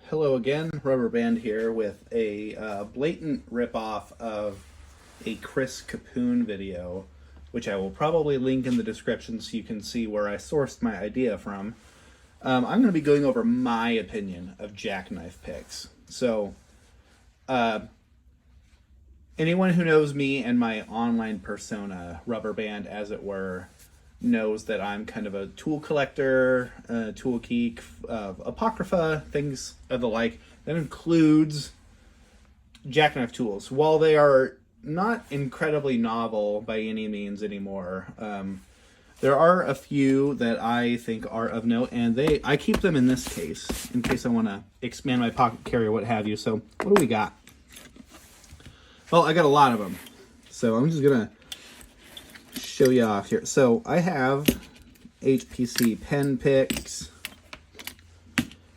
Hello again, Rubber Band here with a blatant ripoff of a Chris Capune video, which I will probably link in the description so you can see where I sourced my idea from. I'm going to be going over my opinion of jackknife picks. So, anyone who knows me and my online persona, Rubber Band as it were, knows that I'm kind of a tool collector, tool geek, apocrypha, things of the like. That includes jackknife tools. While they are not incredibly novel by any means anymore, there are a few that I think are of note, and I keep them in this case, in case I want to expand my pocket carry or what have you. So what do we got? Well, I got a lot of them. So I'm just going to show you off here. So I have Hpc Pen Picks.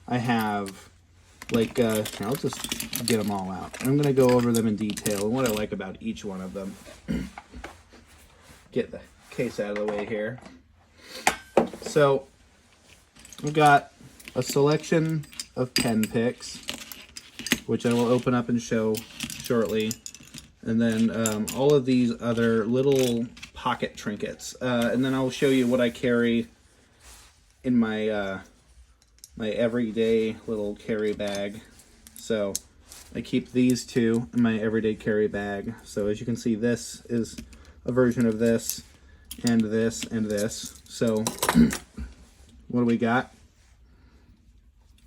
I have like here, I'll just get them all out. I'm going to go over them in detail and what I like about each one of them. Get the case out of the way here. So we've got a selection of pen picks, which I will open up and show shortly. And then all of these other little pocket trinkets. And then I'll show you what I carry in my my everyday little carry bag. So I keep these two in my everyday carry bag. So as you can see, this is a version of this, and this, and this. So what do we got?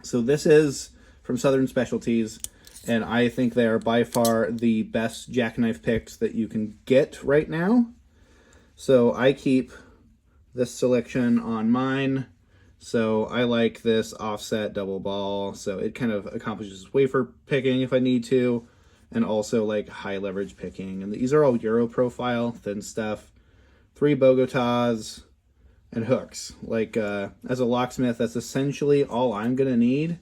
So this is from Southern Specialties. And I think they are by far the best jackknife picks that you can get right now. So I keep this selection on mine. So I like this offset double ball. So it kind of accomplishes wafer picking if I need to, and also like high leverage picking. And these are all Euro profile, thin stuff. 3 Bogotas and hooks. Like as a locksmith, that's essentially all I'm gonna need.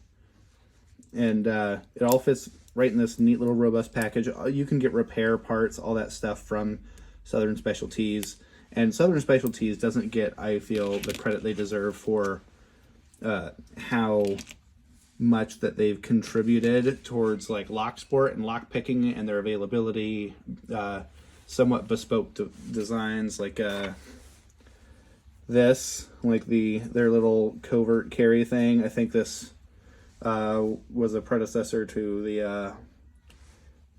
And it all fits right in this neat little robust package. You can get repair parts, all that stuff from Southern Specialties. And Southern Specialties doesn't get, I feel, the credit they deserve for how much that they've contributed towards like lock sport and lock picking and their availability, somewhat bespoke designs like this, like their little covert carry thing. I think this was a predecessor to the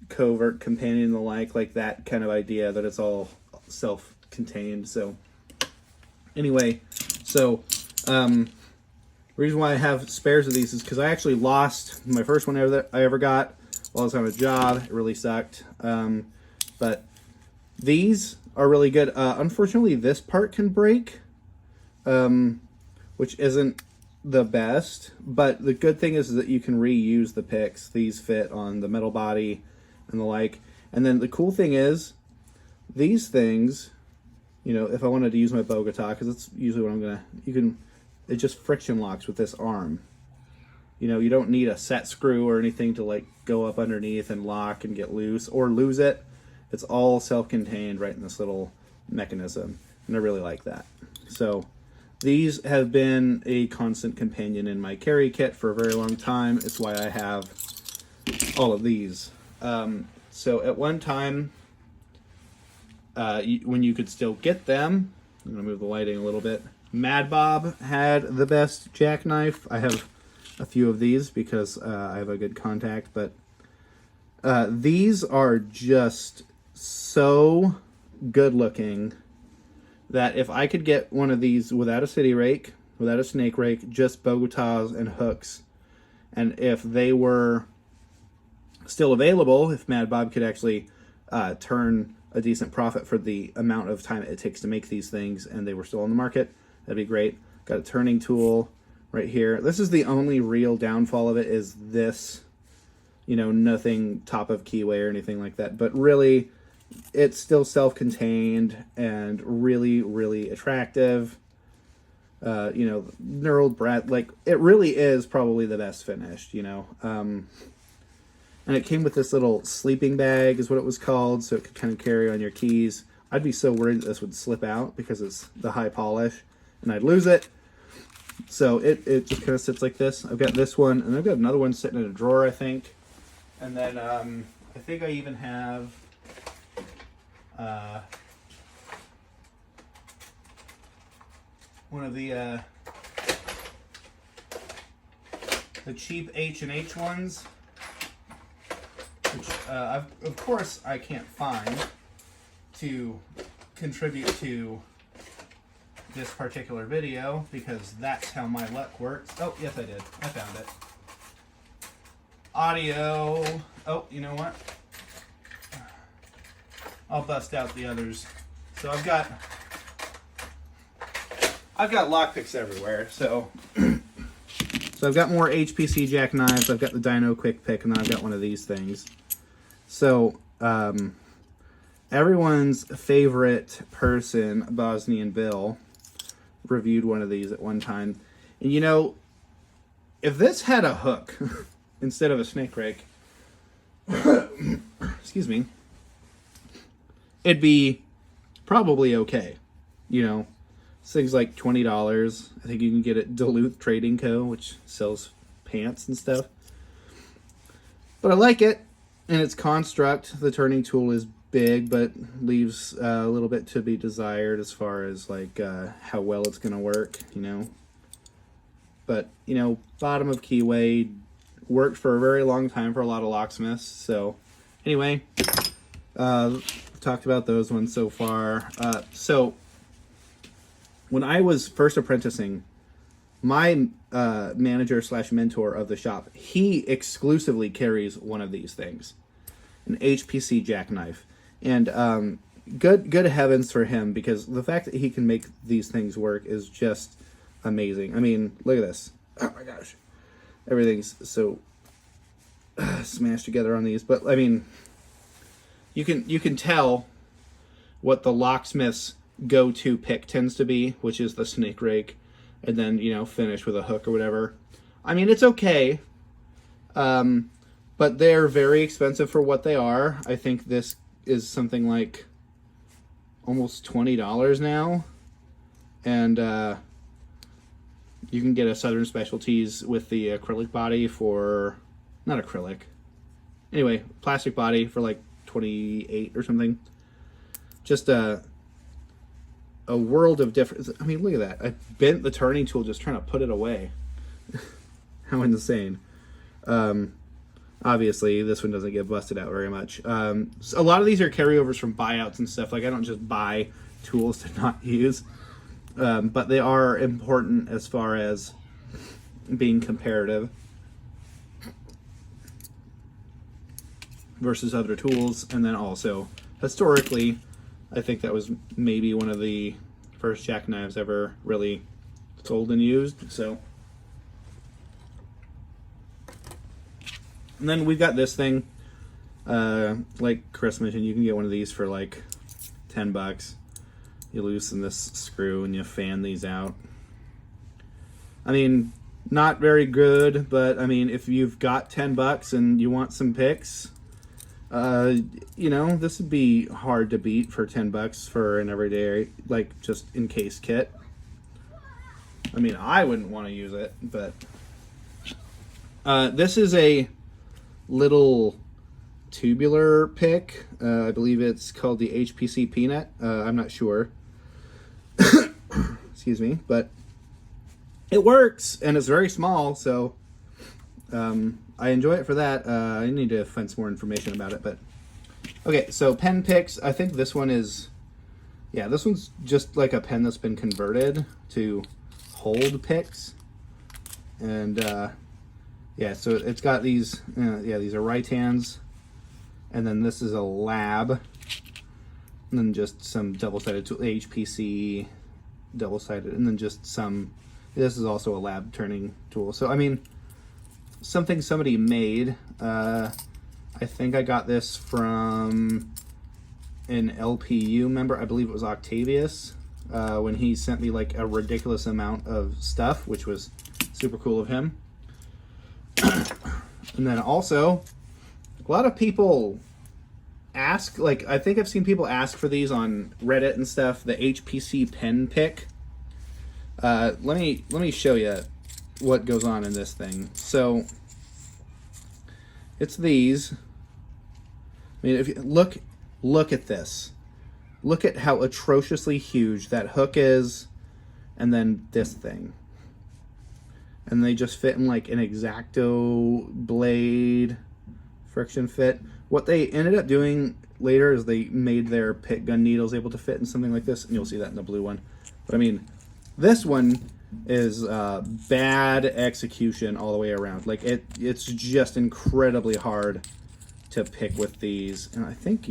covert companion and the like that kind of idea that it's all self-contained. So anyway, so reason why I have spares of these is because I actually lost my first one I ever got while I was on a job. It really sucked. But these are really good. Unfortunately, this part can break, which isn't the best, but the good thing is that you can reuse the picks. These fit on the metal body and the like. And then the cool thing is these things, you know, if I wanted to use my Bogota, because that's usually what it just friction locks with this arm. You know, you don't need a set screw or anything to like go up underneath and lock and get loose or lose it. It's all self-contained right in this little mechanism, and I really like that. So these have been a constant companion in my carry kit for a very long time. It's why I have all of these. So at one time, when you could still get them, I'm going to move the lighting a little bit, Mad Bob had the best jackknife. I have a few of these because I have a good contact, but these are just so good looking that if I could get one of these without a city rake, without a snake rake, just Bogotas and hooks, and if they were still available, if Mad Bob could actually turn a decent profit for the amount of time it takes to make these things, and they were still on the market, that'd be great. Got a turning tool right here. This is the only real downfall of it, is this, you know, nothing top of keyway or anything like that, but really it's still self-contained and really, really attractive. You know, knurled brat, like it really is probably the best finished, you know. And it came with this little sleeping bag is what it was called, so it could kind of carry on your keys. I'd be so worried that this would slip out because it's the high polish and I'd lose it. So it just kind of sits like this. I've got this one, and I've got another one sitting in a drawer, I think. And then I think I even have one of the cheap H&H ones, which of course I can't find to contribute to this particular video, because that's how my luck works. Oh, yes I did. I found it. Audio. Oh, you know what? I'll bust out the others. So I've got lockpicks everywhere. So I've got more Hpc Jacknives. I've got the Dino Quick Pick, and then I've got one of these things. So everyone's favorite person, Bosnian Bill, reviewed one of these at one time. And you know, if this had a hook instead of a snake rake, excuse me, it'd be probably okay. You know, this thing's like $20. I think you can get it at Duluth Trading Co., which sells pants and stuff. But I like it. And its construct, the turning tool is big, but leaves a little bit to be desired as far as like how well it's going to work, you know. But, you know, bottom of keyway, worked for a very long time for a lot of locksmiths. So anyway, talked about those ones so far. So when I was first apprenticing, my manager / mentor of the shop, he exclusively carries one of these things, an Hpc jackknife. And good heavens for him, because the fact that he can make these things work is just amazing. I mean, look at this. Oh my gosh. Everything's so smashed together on these. But I mean, you can tell what the locksmith's go-to pick tends to be, which is the snake rake, and then, you know, finish with a hook or whatever. I mean, it's okay. But they're very expensive for what they are. I think this is something like almost $20 now. And you can get a Southern Specialties with the acrylic body for, not acrylic, anyway, plastic body for like $28 or something. Just a world of difference. I mean, look at that. I bent the turning tool just trying to put it away. How insane. Obviously, this one doesn't get busted out very much. So a lot of these are carryovers from buyouts and stuff. Like, I don't just buy tools to not use. But they are important as far as being comparative versus other tools. And then also, historically, I think that was maybe one of the first jackknives ever really sold and used. So, and then we've got this thing. Like Chris mentioned, you can get one of these for like $10. You loosen this screw and you fan these out. I mean, not very good, but I mean, if you've got $10 and you want some picks, you know, this would be hard to beat for $10 for an everyday, like, just in case kit. I mean, I wouldn't want to use it, but this is a little tubular pick. I believe it's called the Hpc Peanut. I'm not sure. Excuse me, but it works and it's very small, so I enjoy it for that. I need to find some more information about it, but okay. So pen picks. I think this one is, yeah, this one's just like a pen that's been converted to hold picks, and yeah. So it's got these. Yeah, these are right hands, and then this is a lab, and then just some double-sided tool, HPC double-sided, and then just some. This is also a lab turning tool. So I mean, something somebody made. I think I got this from an LPU member. I believe it was Octavius, when he sent me like a ridiculous amount of stuff, which was super cool of him. And then also, a lot of people ask, like, I think I've seen people ask for these on Reddit and stuff, the Hpc Pen Pick. Let me show you what goes on in this thing. So it's these. I mean, if you look at this. Look at how atrociously huge that hook is, and then this thing. And they just fit in like an X-Acto blade friction fit. What they ended up doing later is they made their pick gun needles able to fit in something like this, and you'll see that in the blue one. But I mean, this one is bad execution all the way around. Like it's just incredibly hard to pick with these. And I think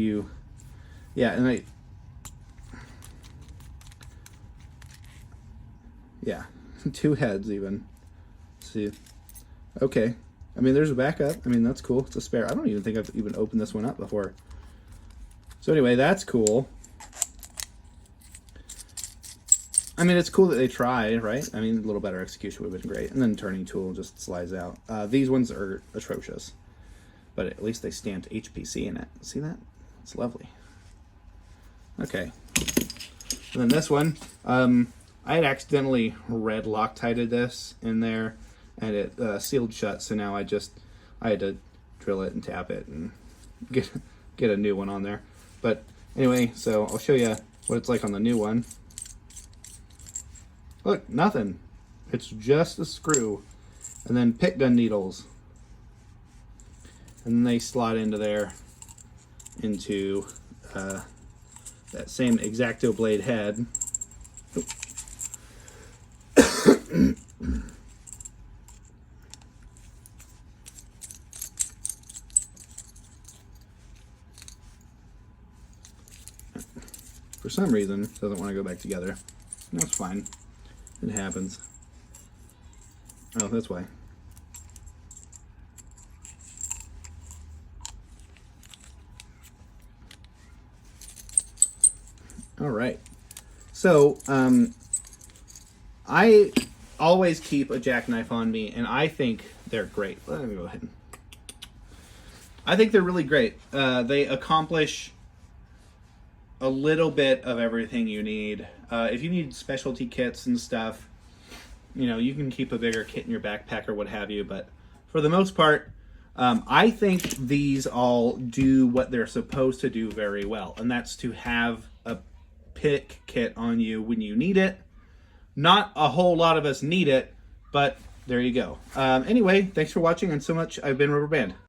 yeah, two heads even. See, okay. I mean, there's a backup. I mean, that's cool. It's a spare. I don't even think I've even opened this one up before. So anyway, that's cool. I mean, it's cool that they tried, right? I mean, a little better execution would have been great. And then turning tool just slides out. These ones are atrocious. But at least they stamped HPC in it. See that? It's lovely. Okay. And then this one, I had accidentally red Loctited this in there, and it sealed shut. So now I had to drill it and tap it and get a new one on there. But anyway, so I'll show you what it's like on the new one. Look, nothing. It's just a screw, and then pick gun needles, and then they slot into there, into that same X-Acto blade head. For some reason, it doesn't want to go back together. That's fine. It happens. Oh, that's why. All right. So, I always keep a jackknife on me, and I think they're great. Let me go ahead. I think they're really great. They accomplish a little bit of everything you need. If you need specialty kits and stuff, you know, you can keep a bigger kit in your backpack or what have you, but for the most part, I think these all do what they're supposed to do very well, and that's to have a pick kit on you when you need it. Not a whole lot of us need it, but there you go. Anyway, thanks for watching, and so much. I've been Rubber Band.